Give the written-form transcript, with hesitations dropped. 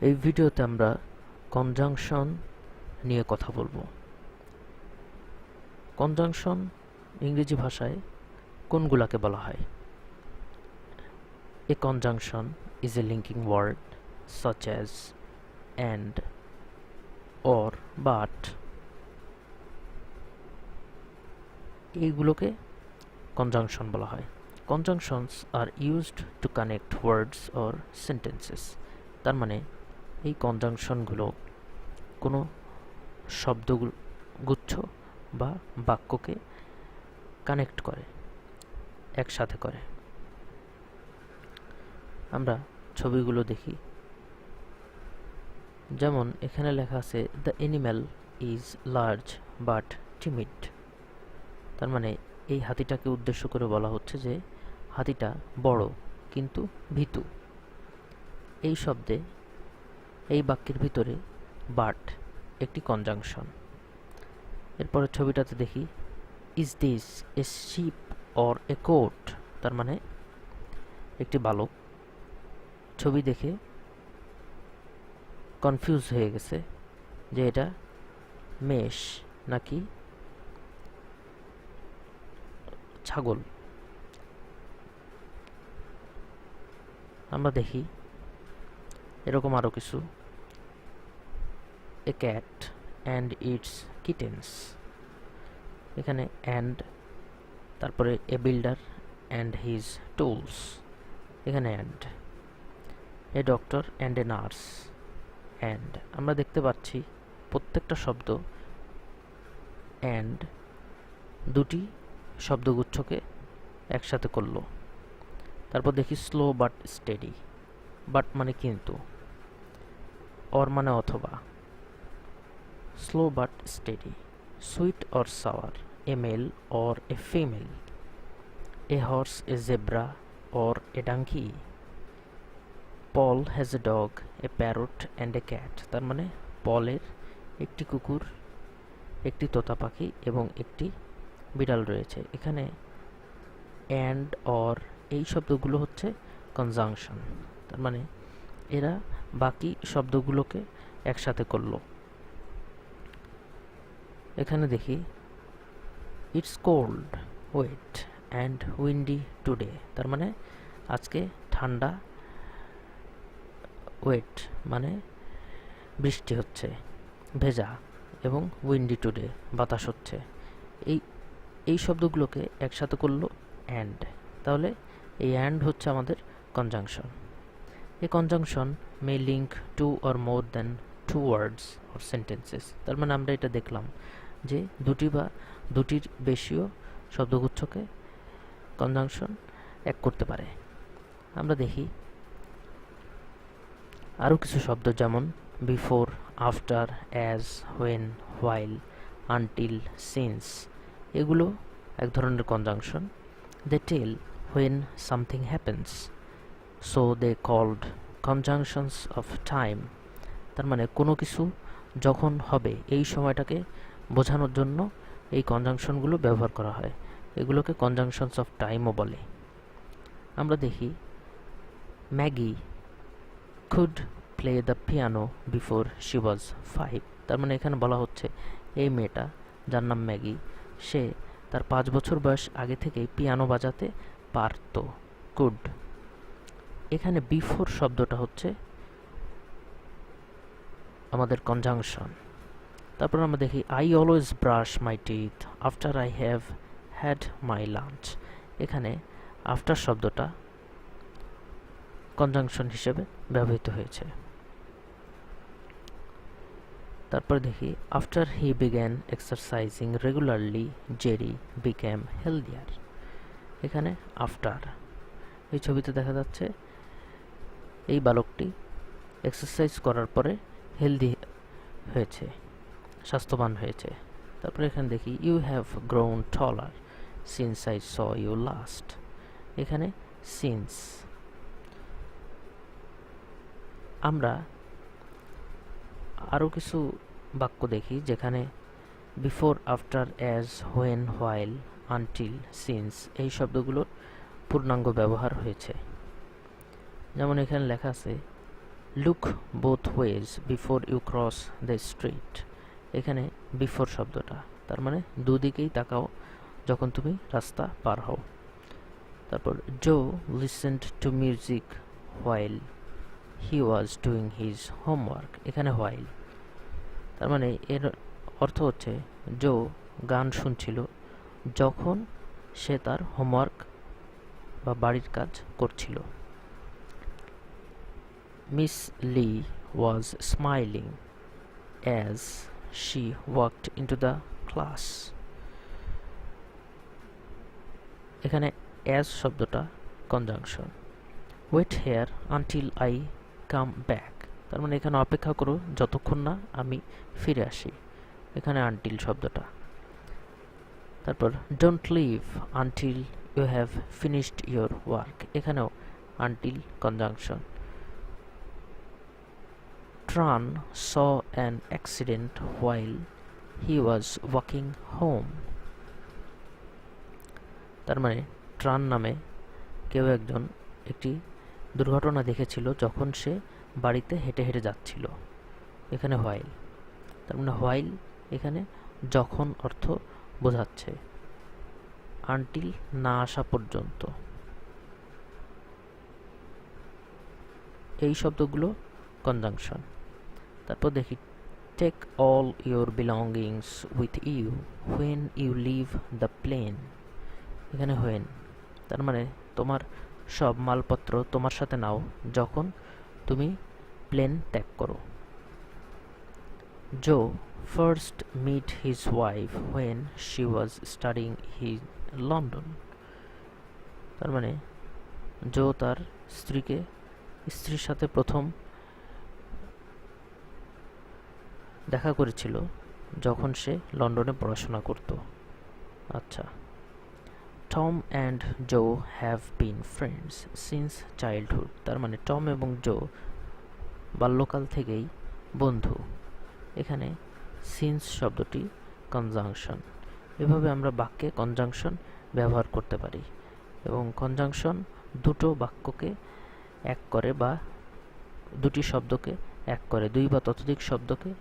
এই ভিডিওতে আমরা কনজাংশন নিয়ে কথা বলবো। কনজাংশন ইংরেজি ভাষায় কোনগুলাকে বলা হয়? A conjunction is a linking word such as and, or, but. এইগুলোকে কনজাংশন বলা হয়। Conjunctions are used to connect words or sentences. তার মানে এই কনজাংশনগুলো কোনো শব্দগুচ্ছ বা বাক্যকে কানেক্ট করে, একসাথে করে। আমরা ছবিগুলো দেখি। যেমন এখানে লেখা আছে the animal is large but timid. তার মানে এই হাতিটাকে উদ্দেশ্য করে বলা হচ্ছে যে হাতিটা বড় কিন্তু ভীতু। এই শব্দে, এই বাক্যের ভিতরে বাট একটি কনজাংশন। এরপরে ছবিটাতে দেখি is this a ship or a coat. তার মানে একটি বালক ছবি দেখে কনফিউজ হয়ে গেছে যে এটা মেষ নাকি ছাগল। আমরা দেখি এরকম আরো কিছু, এ ক্যাট অ্যান্ড ইটস কিটেন্স। এখানে অ্যান্ড, তারপরে এ বিল্ডার অ্যান্ড হিজ টুলস। এখানে and, a doctor and a nurse. And আমরা দেখতে পাচ্ছি প্রত্যেকটা শব্দ অ্যান্ড দুটি শব্দগুচ্ছকে একসাথে করলো। তারপর দেখি স্লো বাট স্টেডি। বাট মানে কিন্তু, অর মানে অথবা। Slow but steady, sweet or sour, a male or a female, a horse a zebra or a donkey, Paul has a dog, a parrot and a cat. তার মানে পলের একটি কুকুর, একটি তোতা পাখি এবং একটি বিড়াল রয়েছে। এখানে অ্যান্ড, অর এই শব্দগুলো হচ্ছে কনজাংশন। তার মানে এরা বাকি শব্দগুলোকে একসাথে করলো। এখানে দেখি it's cold, wet and windy today. তার মানে আজকে ঠান্ডা, ওয়েট মানে বৃষ্টি হচ্ছে, ভেজা, এবং উইন্ডি টুডে বাতাস হচ্ছে। এই শব্দগুলোকে একসাথে করলো অ্যান্ড। তাহলে এই অ্যান্ড হচ্ছে আমাদের conjunction. A conjunction may link two or more than two words or sentences. তার মানে আমরা এটা দেখলাম যে দুটি বা দুটির বেশিও শব্দগুচ্ছকে কনজাংশন এক করতে পারে। আমরা দেখি আরও কিছু শব্দ, যেমন before, after, as, when, while, until, since. এগুলো এক ধরনের conjunction. They tell when something happens, so they called conjunctions of time. তার মানে কোনো কিছু যখন হবে এই সময়টাকে বোঝানোর জন্য এই কনজাংশনগুলো ব্যবহার করা হয়। এগুলোকে কনজাংশনস অফ টাইমও বলে। আমরা দেখি Maggi could play the piano before she was 5. তার মানে এখানে বলা হচ্ছে এই মেয়েটা, যার নাম ম্যাগি, সে তার 5 বছর বয়স আগে থেকেই পিয়ানো বাজাতে পারত। কুড। এখানে বিফোর শব্দটা হচ্ছে আমাদের কনজাংশন। তারপর আমরা দেখি I always brush my teeth after I have had my lunch. এখানে আফটার শব্দটা কনজাংশন হিসেবে ব্যবহৃত হয়েছে। তারপর দেখি after he began exercising regularly Jerry became healthier. এখানে আফটার, এই ছবিতে দেখা যাচ্ছে এই বালকটি এক্সারসাইজ করার পরে হেলদি হয়েছে, স্বাস্থ্যবান হয়েছে। তারপরে এখানে দেখি you have grown taller since I saw you last. এখানে সিন্স। আমরা আরও কিছু বাক্য দেখি যেখানে before, after, as, when, while, until, since এই শব্দগুলোর পূর্ণাঙ্গ ব্যবহার হয়েছে। যেমন এখানে লেখা আছে look both ways before you cross the street. এখানে বিফোর শব্দটা, তার মানে দুদিকেই তাকাও যখন তুমি রাস্তা পার হও। তারপর Joe listened to music while he was doing his homework. এখানে হোয়াইল, তার মানে এর অর্থ হচ্ছে জো গান শুনছিল যখন সে তার হোমওয়ার্ক বা বাড়ির কাজ করছিল। Miss Lee was smiling as she walked into the class. এখানে অ্যাজ শব্দটা conjunction. Wait here until I come back, তার মানে এখানে অপেক্ষা করো যতক্ষণ না আমি ফিরে আসি। এখানে আনটিল শব্দটা। তারপর don't leave until you have finished your work. এখানেও until conjunction. Tran saw an accident while he was walking home. তার মানে ট্রান নামে কেউ একজন একটি দুর্ঘটনা দেখেছিল যখন সে বাড়িতে হেঁটে হেঁটে যাচ্ছিল। এখানে হোয়াইল, তার মানে হোয়াইল এখানে যখন অর্থ বোঝাচ্ছে, আনটিল না আসা পর্যন্ত। এই শব্দগুলো কনজাংশন। তারপর দেখি take all your belongings with you when you leave the plane. এখানে হোয়েন, তার মানে তোমার সব মালপত্র তোমার সাথে নাও যখন তুমি প্লেন ত্যাগ করো। Joe first met his wife when she was studying in London. তার মানে জো তার স্ত্রীর সাথে প্রথম দেখা করেছিল যখন সে লন্ডনে পড়াশোনা করত। আচ্ছা, Tom and Joe have been friends since childhood. তার মানে টম এবং জো বাল্যকাল থেকেই বন্ধু। এখানে সিন্স শব্দটি কনজাংশন। এভাবে আমরা বাক্যে কনজাংশন ব্যবহার করতে পারি, এবং কনজাংশন দুটো বাক্যকে এক করে বা দুটি শব্দকে এক করে, দুই বা ততোধিক শব্দকে